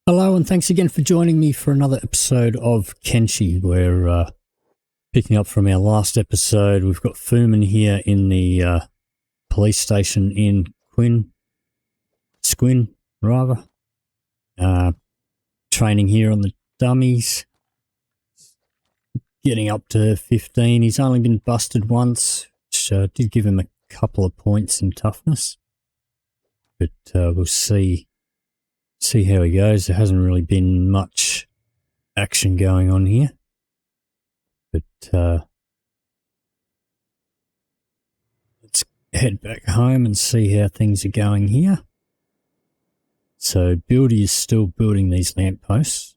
Hello, and thanks again for joining me for another episode of Kenshi. We're picking up from our last episode. We've got Fuman here in the police station in Squin, rather. Training here on the dummies. Getting up to 15. He's only been busted once, which did give him a couple of points in toughness. But we'll see how he goes. There hasn't really been much action going on here. But let's head back home and see how things are going here. So Buildy is still building these lampposts.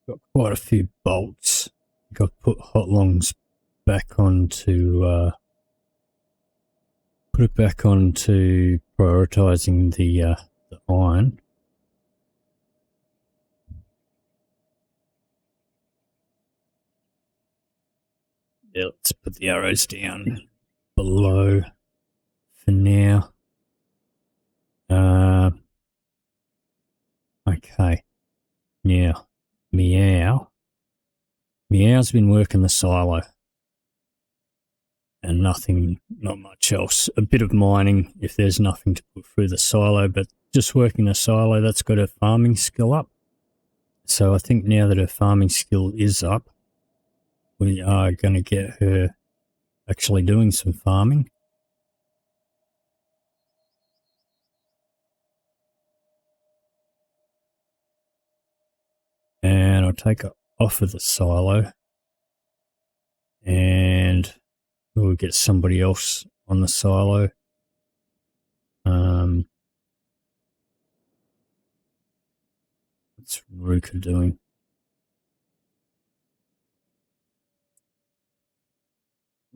Got quite a few bolts. Got put hot longs back onto put it back onto prioritizing the iron. Yeah, let's put the arrows down below for now. Okay. Now, Meow's been working the silo. And not much else. A bit of mining if there's nothing to put through the silo, but just working the silo, that's got her farming skill up. So I think now that her farming skill is up, we are going to get her actually doing some farming. And I'll take her off of the silo. And we'll get somebody else on the silo. What's Ruka doing?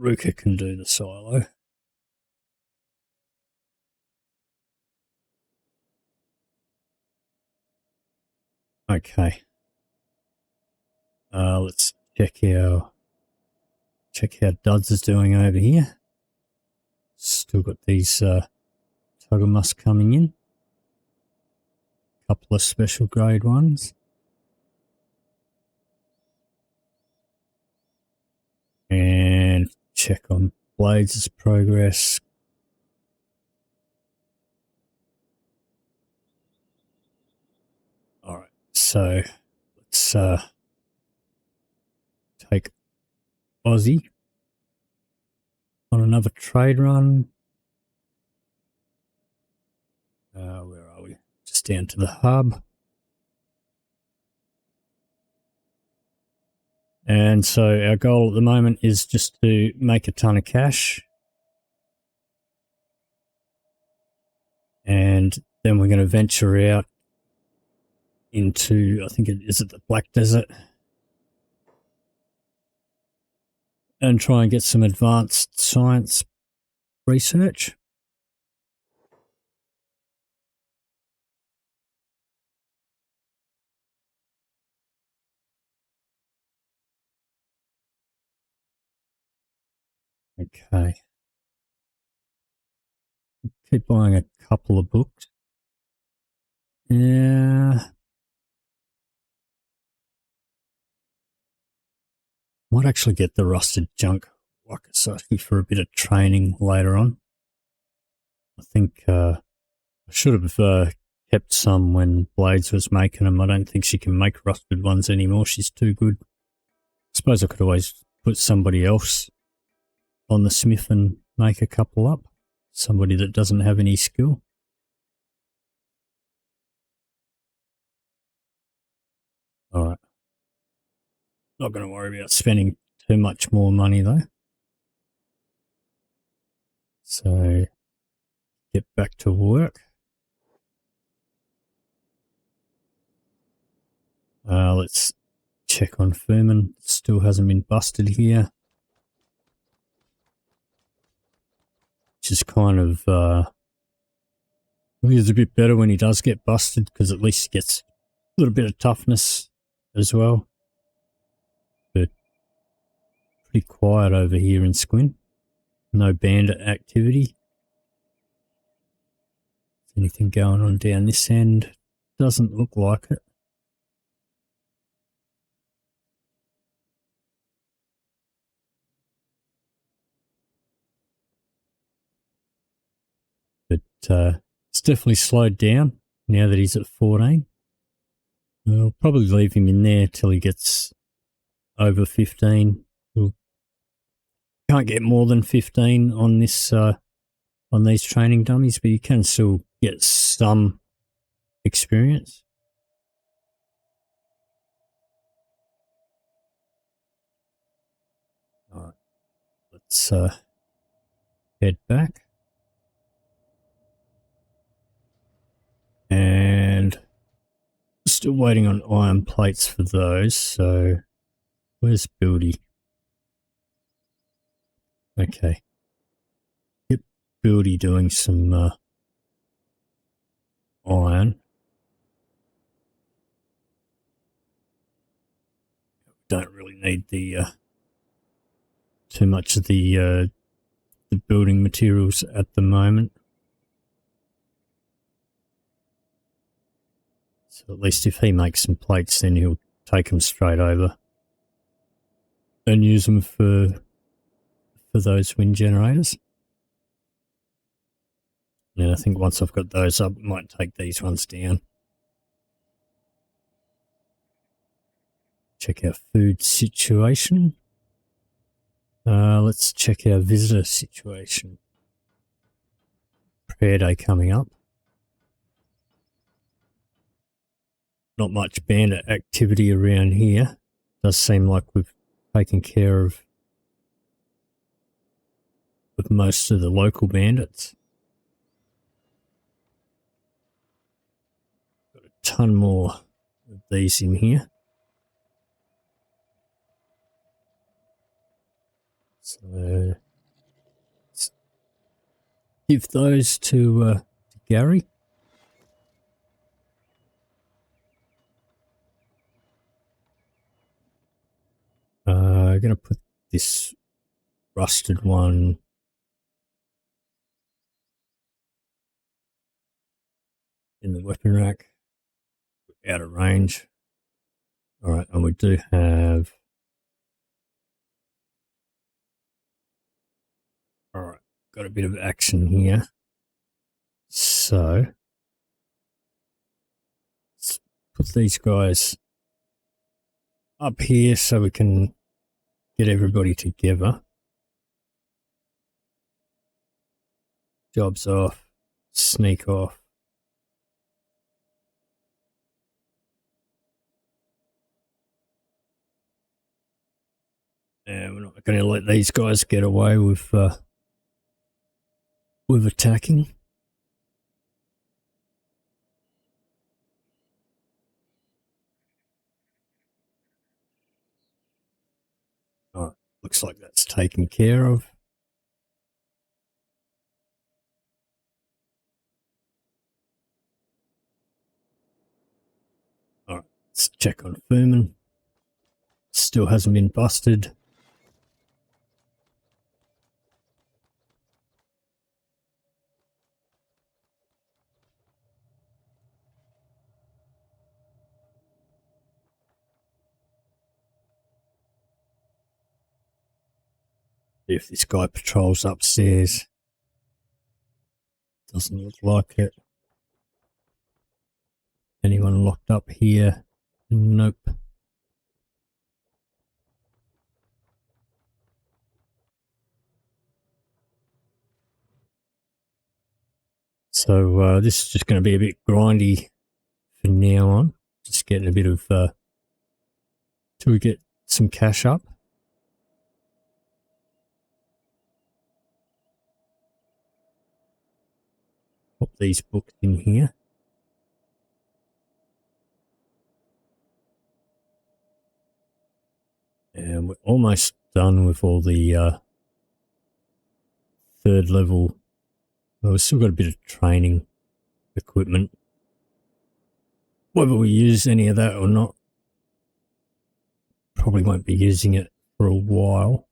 Ruka can do the silo. Okay. Let's check how Duds is doing over here. Still got these Tuggermus coming in. Couple of special grade ones. And check on Blades' progress. Alright, so let's take Aussie on another trade run. Where are we? Just down to the hub. And so our goal at the moment is just to make a ton of cash. And then we're going to venture out into, I think is it the Black Desert? And try and get some advanced science research. Okay. Keep buying a couple of books. Yeah. Might actually get the rusted junk Wakasaki for a bit of training later on. I think I should have kept some when Blades was making them. I don't think she can make rusted ones anymore. She's too good. I suppose I could always put somebody else on the smith and make a couple up. Somebody that doesn't have any skill. Alright. Not going to worry about spending too much more money though. So, get back to work. Let's check on Fuman. Still hasn't been busted here. Which is kind of, I think it's a bit better when he does get busted because at least he gets a little bit of toughness as well. But pretty quiet over here in Squin. No bandit activity. Anything going on down this end? Doesn't look like it. But it's definitely slowed down now that he's at 14. I'll probably leave him in there till he gets over 15. We can't get more than 15 on this on these training dummies, but you can still get some experience. All right, let's head back. And still waiting on iron plates for those, so where's Buildy? Okay. Yep, Buildy doing some iron. Don't really need the too much of the building materials at the moment. So at least if he makes some plates, then he'll take them straight over and use them for those wind generators. And I think once I've got those up, I might take these ones down. Check our food situation. Let's check our visitor situation. Prayer day coming up. Not much bandit activity around here. Does seem like we've taken care of most of the local bandits. Got a ton more of these in here. So let's give those to Gary. I'm going to put this rusted one in the weapon rack, out of range. All right, and we do have. All right, got a bit of action here. So let's put these guys up here so we can get everybody together. Jobs off, sneak off. And we're not going to let these guys get away with attacking. All right, looks like that's taken care of. All right, let's check on Furman. Still hasn't been busted. If this guy patrols upstairs. Doesn't look like it. Anyone locked up here? Nope. So this is just going to be a bit grindy from now on. Just getting a bit of till we get some cash up. Pop these books in here. And we're almost done with all the third level. Well, we've still got a bit of training equipment. Whether we use any of that or not, probably won't be using it for a while.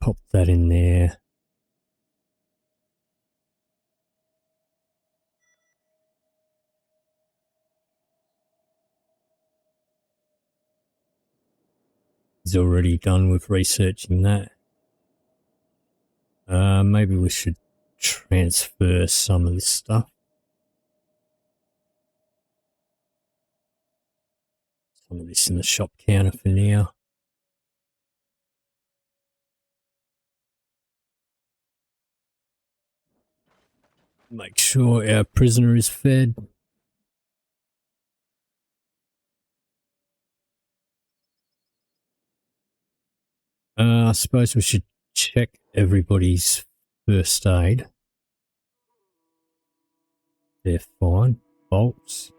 pop that in there. He's already done with researching that. Maybe we should transfer some of this stuff. Some of this in the shop counter for now. Make sure our prisoner is fed. I suppose we should check everybody's first aid. They're fine. Bolts.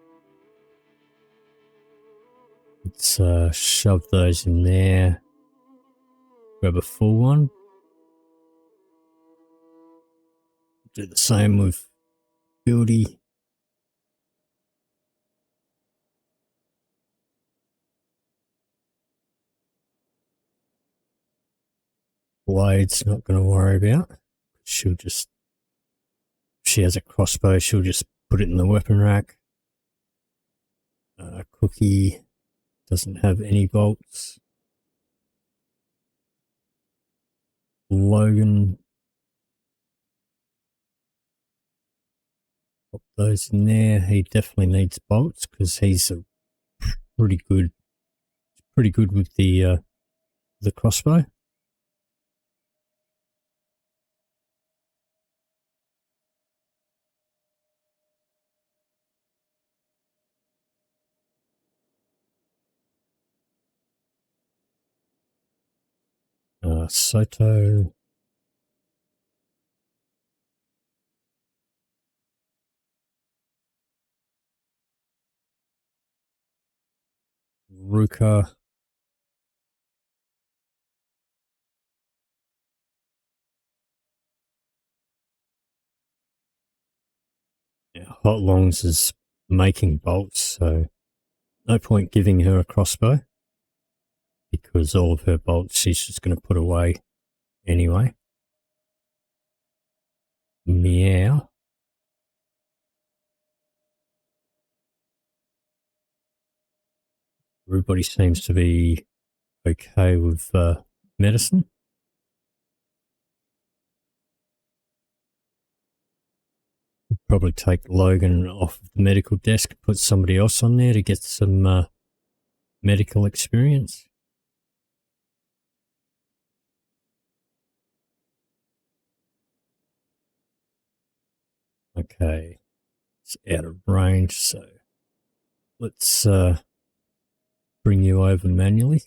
Let's shove those in there. Grab a full one. Do the same with Buildy. Blade's not going to worry about. She'll just, if she has a crossbow, she'll just put it in the weapon rack. Cookie doesn't have any bolts. Logan, pop those in there. He definitely needs bolts because he's a pretty good with the crossbow. Soto. Ruka. Yeah, Hot Longs is making bolts, so no point giving her a crossbow because all of her bolts she's just going to put away anyway. Meow. Everybody seems to be okay with medicine. Probably take Logan off the medical desk, put somebody else on there to get some medical experience. Okay, it's out of range, so let's bring you over manually.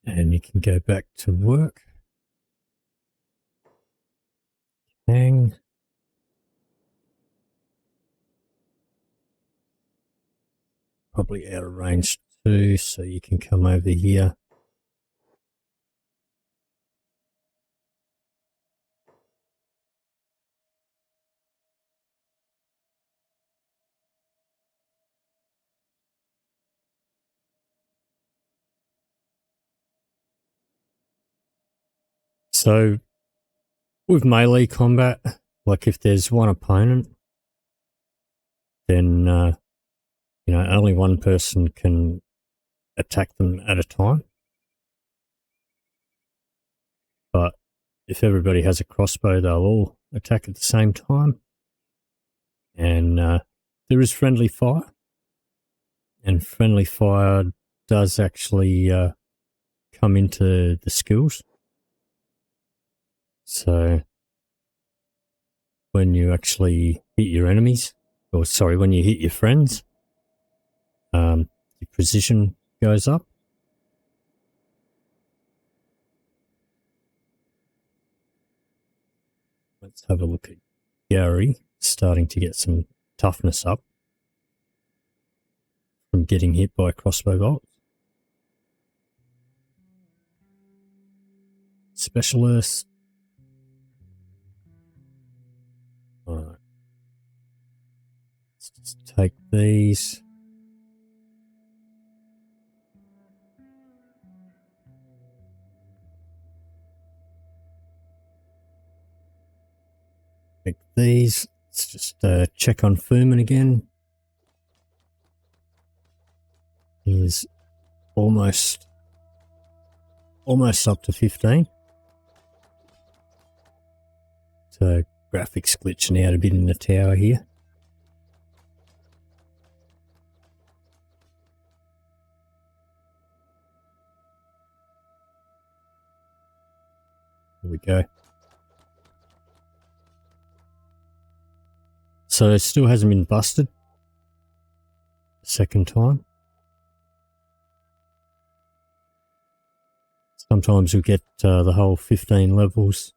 And you can go back to work. Hang. Probably out of range too, so you can come over here. So with melee combat, like if there's one opponent, then only one person can attack them at a time. But if everybody has a crossbow, they'll all attack at the same time. And there is friendly fire. And friendly fire does actually come into the skills. So when you actually hit your enemies, when you hit your friends, your precision goes up. Let's have a look at Gary, starting to get some toughness up from getting hit by crossbow bolts. Specialist. Alright. Let's just take these. Take these. Let's just check on Fuhrman again. He's almost up to 15. So graphics glitching out a bit in the tower here. Here we go. So it still hasn't been busted. Second time. Sometimes you'll get the whole 15 levels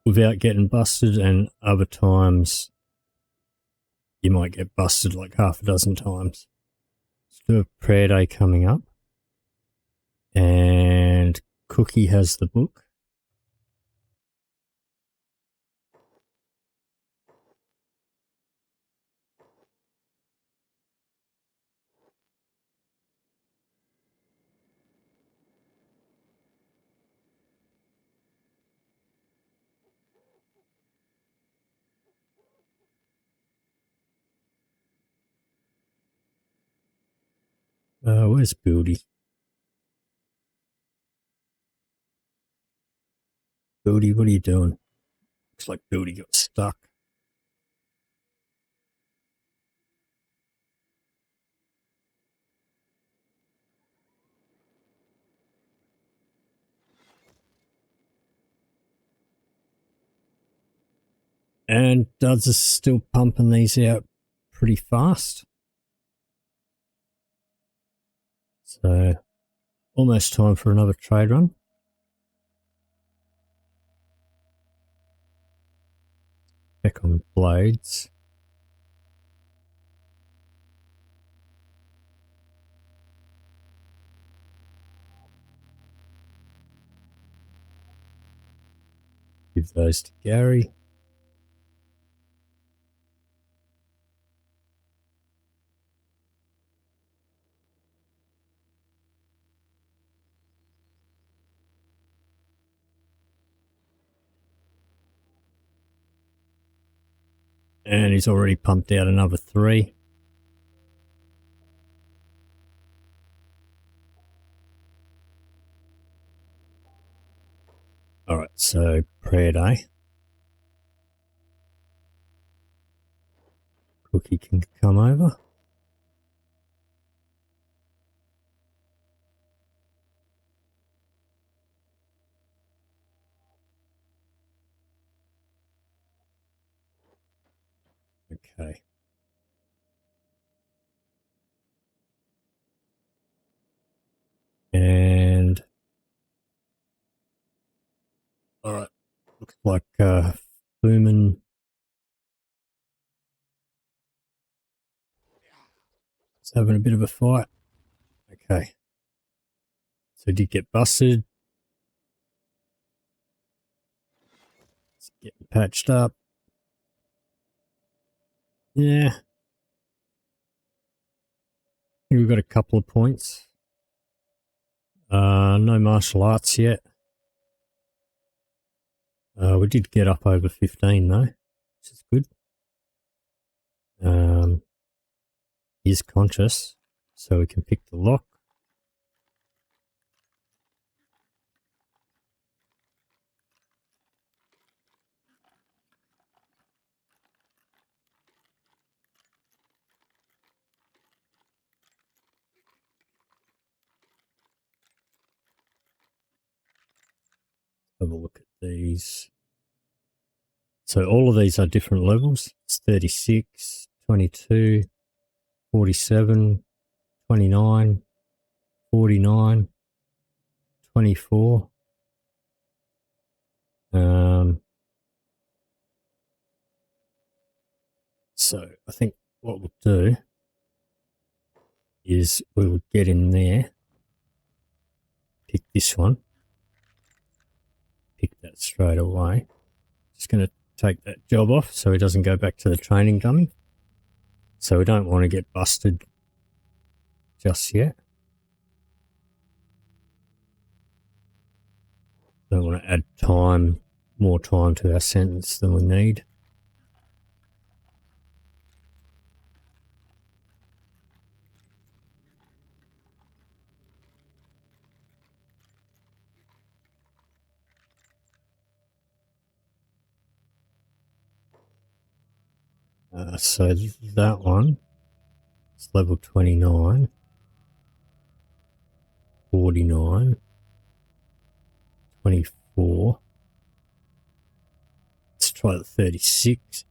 without getting busted, and other times you might get busted like half a dozen times. Let's do a prayer day coming up. And Cookie has the book. Where's Buildy? Buildy, what are you doing? Looks like Buildy got stuck. And Duds is still pumping these out pretty fast. So almost time for another trade run. Check on blades. Give those to Gary. And he's already pumped out another 3. Alright, so prayer day. Cookie can come over. Okay. And alright, looks like Fuhrman is having a bit of a fight. Okay. So he did get busted. It's getting patched up. Yeah. Here we've got a couple of points. No martial arts yet. We did get up over 15 though, which is good. He's conscious, so we can pick the lock. Have a look at these. So all of these are different levels. It's 36, 22, 47, 29, 49, 24. So I think what we'll do is we will get in there, pick this one, pick that straight away. Just going to take that job off so he doesn't go back to the training dummy. So we don't want to get busted just yet. Don't want to add time, more time to our sentence than we need. So that one, it's level 29, 49, 24. Let's try the 36.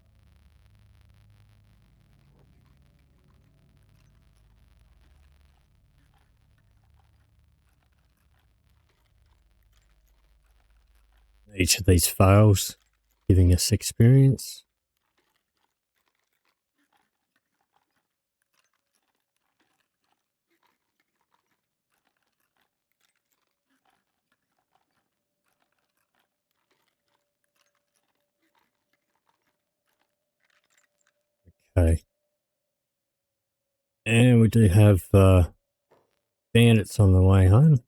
Each of these fails, giving us experience. Okay. And we do have bandits on the way home.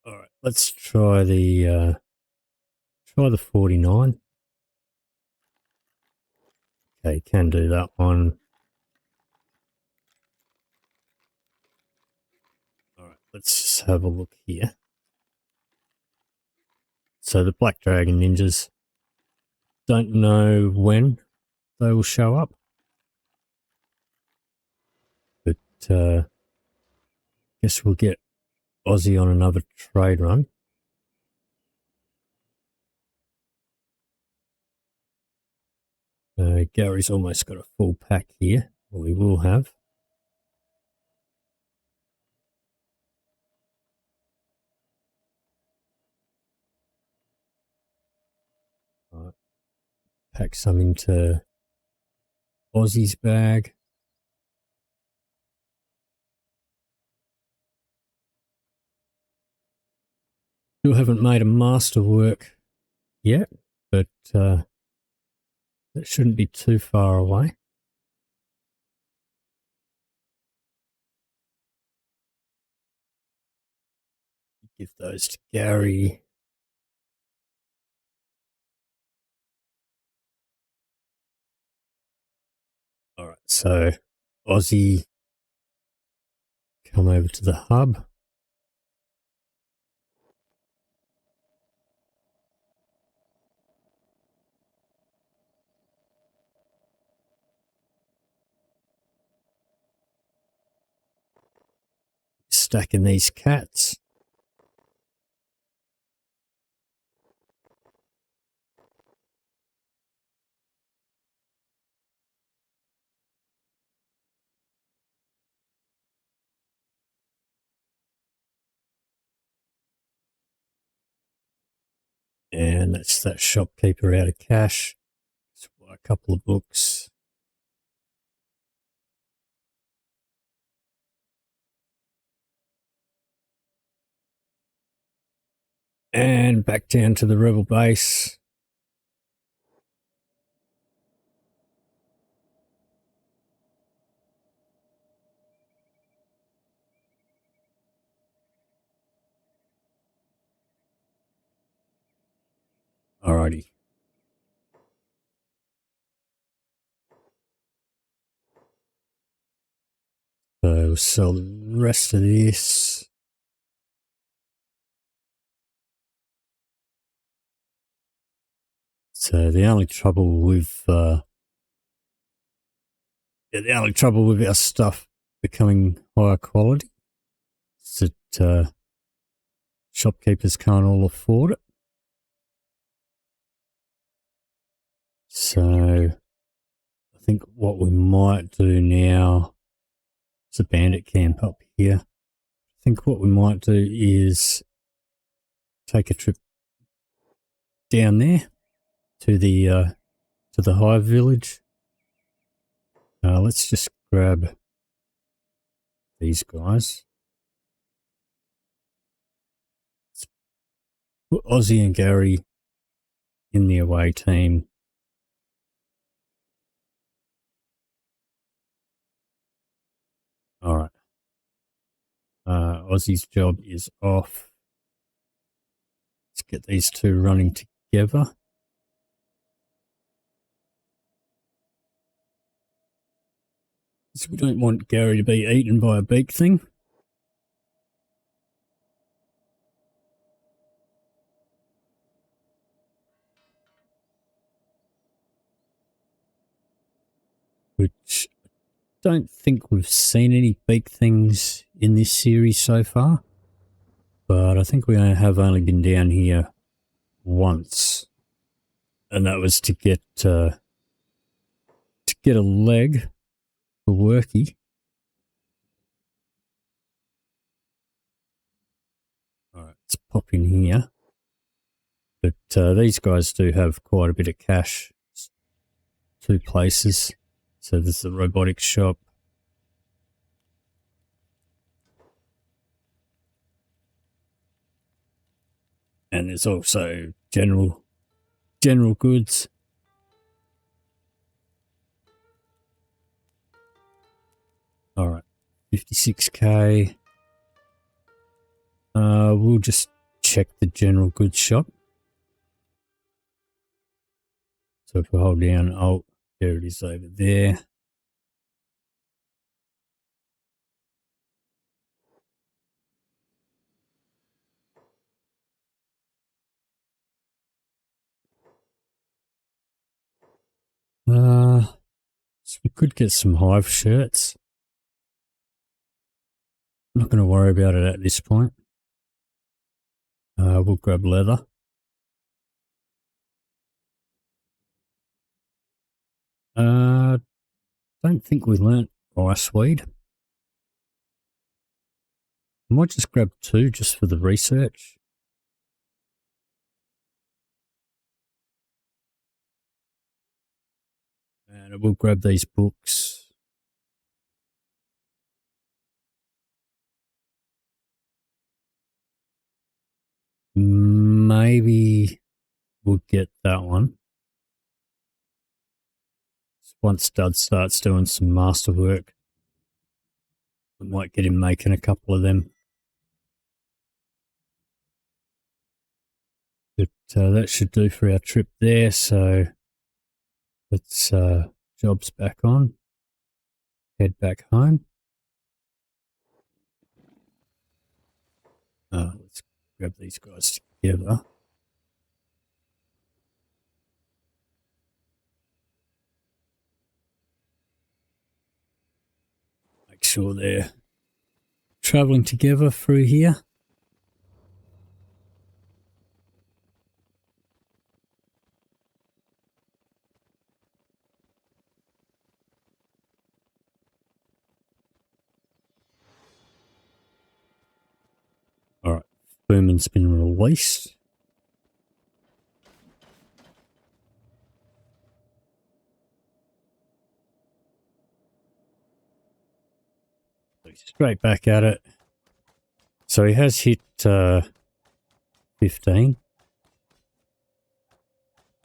All right, let's try the 49. Okay, can do that one. All right, let's just have a look here. So the Black Dragon Ninjas, don't know when they will show up, but guess we'll get Aussie on another trade run. Gary's almost got a full pack here. Well, we will have. All right. Pack some into Aussie's bag. Still haven't made a masterwork yet, but that shouldn't be too far away. Give those to Gary. All right, so Aussie, come over to the hub. Stacking these cats. And that's that shopkeeper out of cash. So a couple of books. And back down to the rebel base. Alrighty. So we'll sell the rest of this. So the only trouble with our stuff becoming higher quality is that shopkeepers can't all afford it. So I think what we might do now is a bandit camp up here. I think what we might do is take a trip down there to the to the hive village. Let's just grab these guys. Let's put Ozzy and Gary in the away team. All right. Ozzy's job is off. Let's get these two running together. So we don't want Gary to be eaten by a beak thing. Which I don't think we've seen any beak things in this series so far. But I think we have only been down here once. And that was to get a leg for Worky. Alright, let's pop in here. But these guys do have quite a bit of cash. 2 places. So there's the robotics shop. And there's also general goods. Alright, 56k. We'll just check the general goods shop. So if we hold down Alt, there it is over there. So we could get some hive shirts. I'm not going to worry about it at this point. We'll grab leather. Don't think we learnt iceweed. I might just grab 2 just for the research. And I will grab these books. Maybe we'll get that one. Once Dud starts doing some masterwork, we might get him making a couple of them. But that should do for our trip there. So let's jobs back on. Head back home. Let's grab these guys together. Make sure they're travelling together through here. Alright, Furman's been released. Straight back at it. So he has hit 15.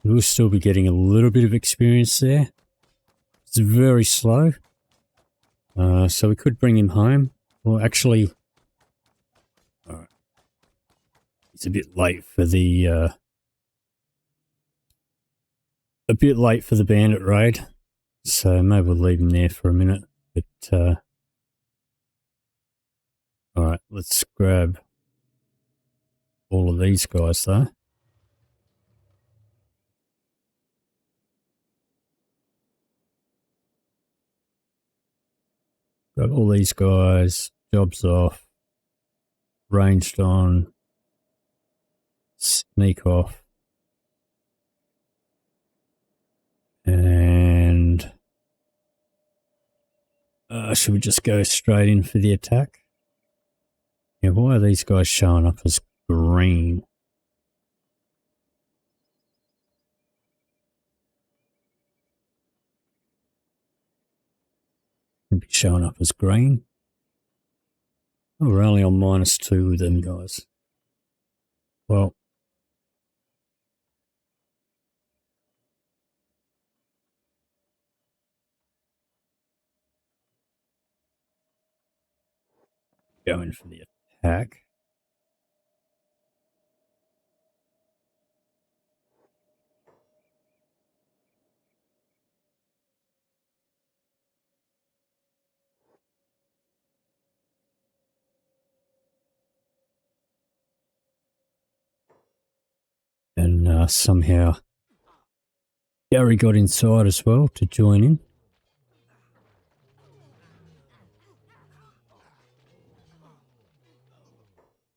We'll still be getting a little bit of experience there. It's very slow. So we could bring him home. Well, actually, alright. It's a bit late for the bandit raid. So maybe we'll leave him there for a minute. But alright, let's grab all of these guys though. Grab all these guys, jobs off, ranged on, sneak off, and should we just go straight in for the attack? Yeah, why are these guys showing up as green? be showing up as green. Oh, we're only on -2 with them guys. Well, going for the attack. And somehow Gary got inside as well to join in.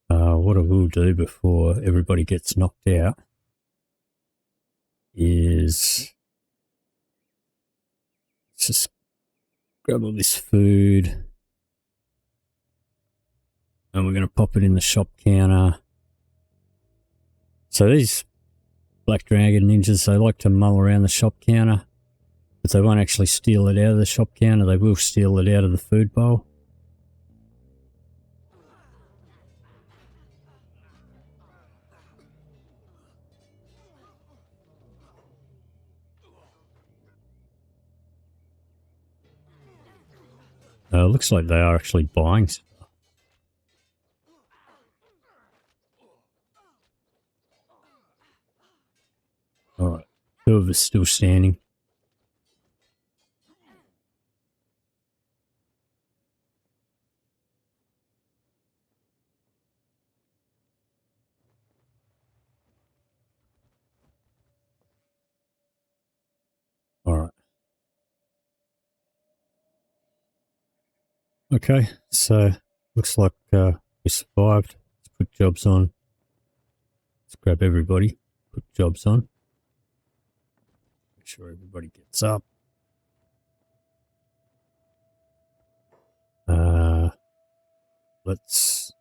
What I will do before everybody gets knocked out is just grab all this food and we're going to pop it in the shop counter. So these Black Dragon ninjas, they like to mull around the shop counter, but they won't actually steal it out of the shop counter. They will steal it out of the food bowl. Looks like they are actually buying stuff. Alright, 2 of us still standing. Alright. Okay, so looks like we survived. Let's put jobs on. Let's grab everybody, put jobs on. Make sure everybody gets up. Let's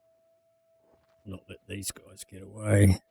not let these guys get away.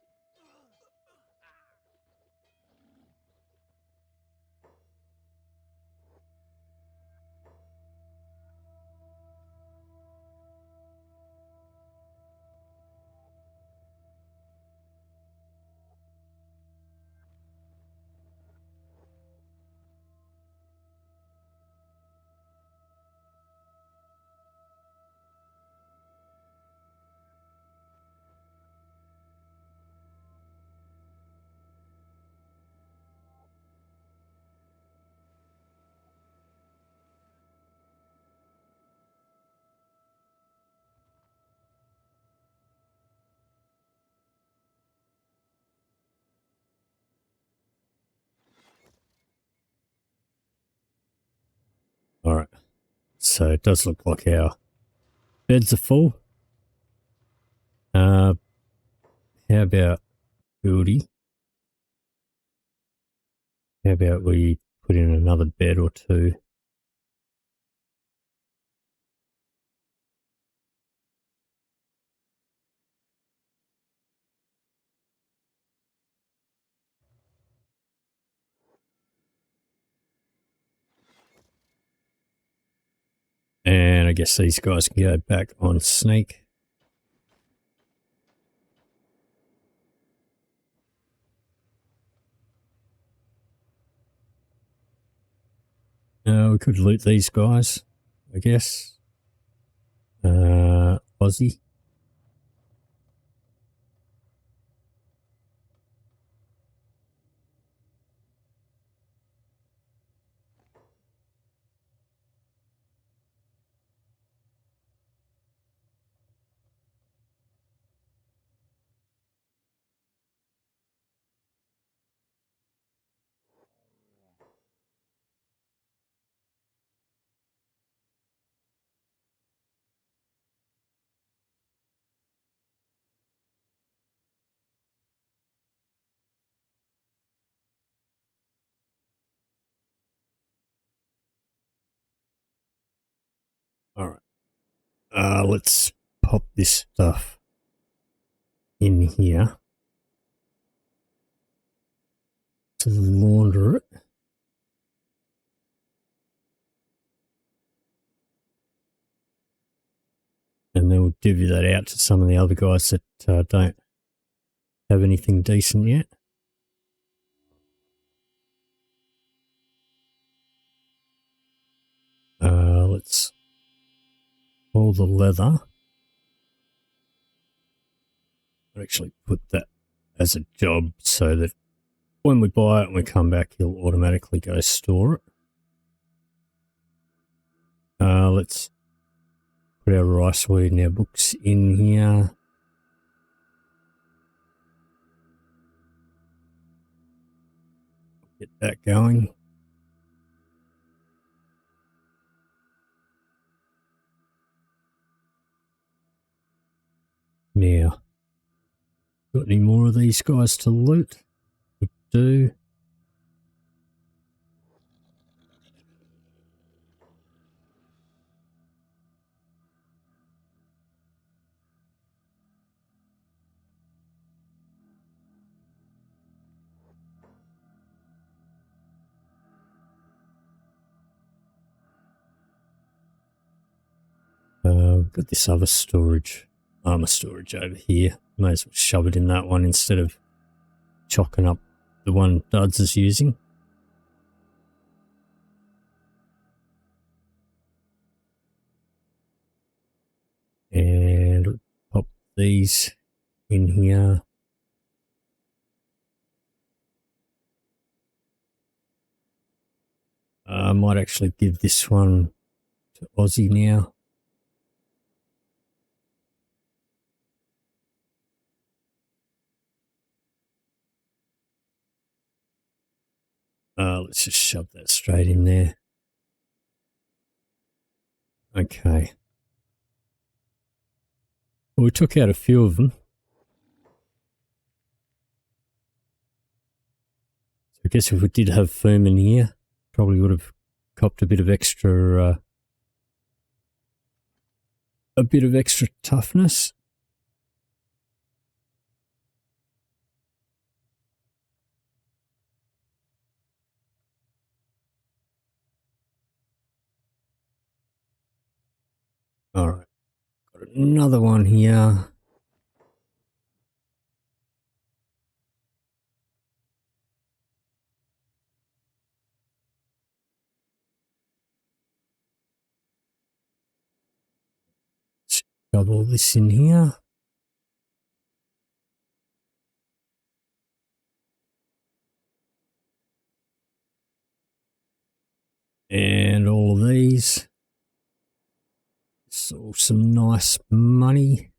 Alright, so it does look like our beds are full. How about Goody? How about we put in another bed or 2? And I guess these guys can go back on Sneak. We could loot these guys, I guess. Aussie. Alright. Let's pop this stuff in here to launder it. divvy that out to some of the other guys that don't have anything decent yet. Let's pull the leather. I'll actually put that as a job so that when we buy it and we come back, he'll automatically go store it. Let's put our rice weed and our books in here. Get that going. Now, got any more of these guys to loot? We do. We've got this other storage, armor storage over here. May as well shove it in that one instead of chocking up the one Duds is using. And pop these in here. I might actually give this one to Aussie now. Let's just shove that straight in there. Okay. Well, we took out a few of them. So I guess if we did have Furman here, probably would have copped a bit of extra toughness. All right, got another one here. Shove all this in here. And all of these. So some nice money.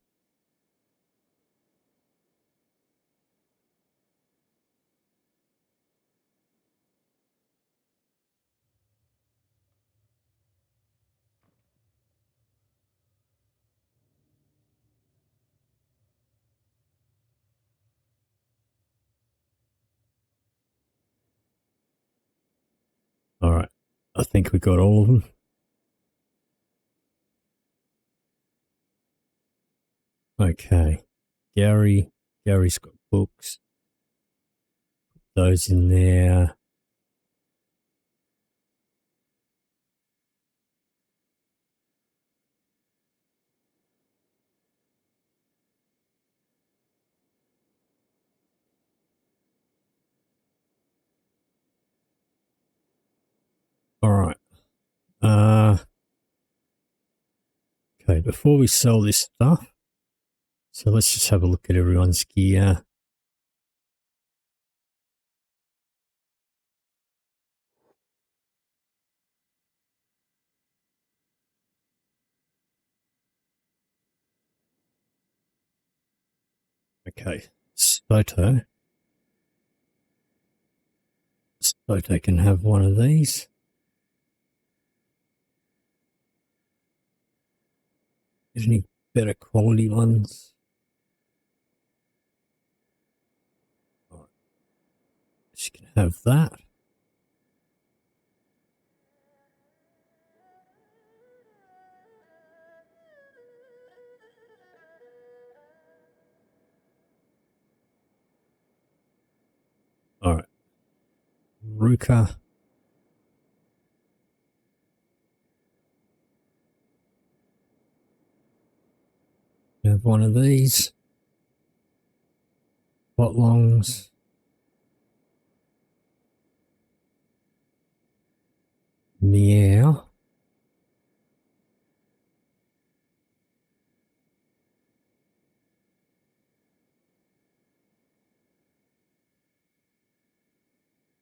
All right, I think we got all of them. Okay, Gary's got books. Put those in there. All right. Okay, before we sell this stuff, so let's just have a look at everyone's gear. Okay, Soto can have one of these. Is any better quality ones? All right. She can have that. All right. Ruka. Have one of these. Botlongs. Meow.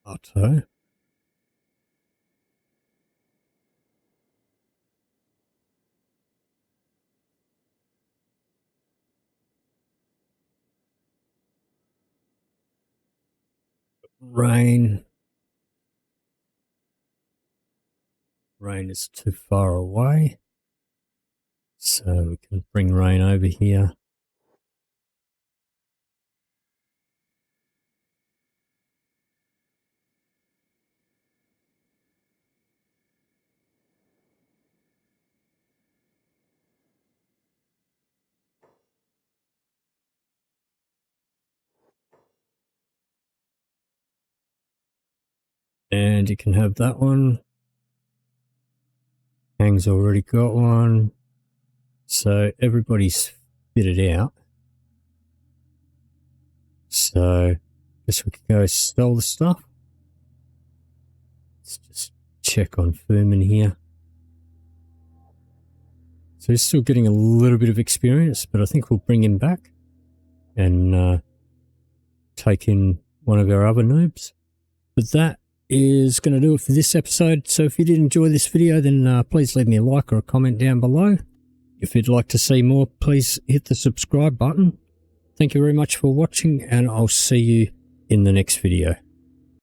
Otto. Rain. Rain is too far away. So we can bring Rain over here. And you can have that one. Hang's already got one. So everybody's fitted out. So I guess we could go sell the stuff. Let's just check on Furman here. So he's still getting a little bit of experience, but I think we'll bring him back and take in one of our other noobs. But that is going to do it for this episode. So if you did enjoy this video, then please leave me a like or a comment down below. If you'd like to see more, please hit the subscribe button. Thank you very much for watching, and I'll see you in the next video.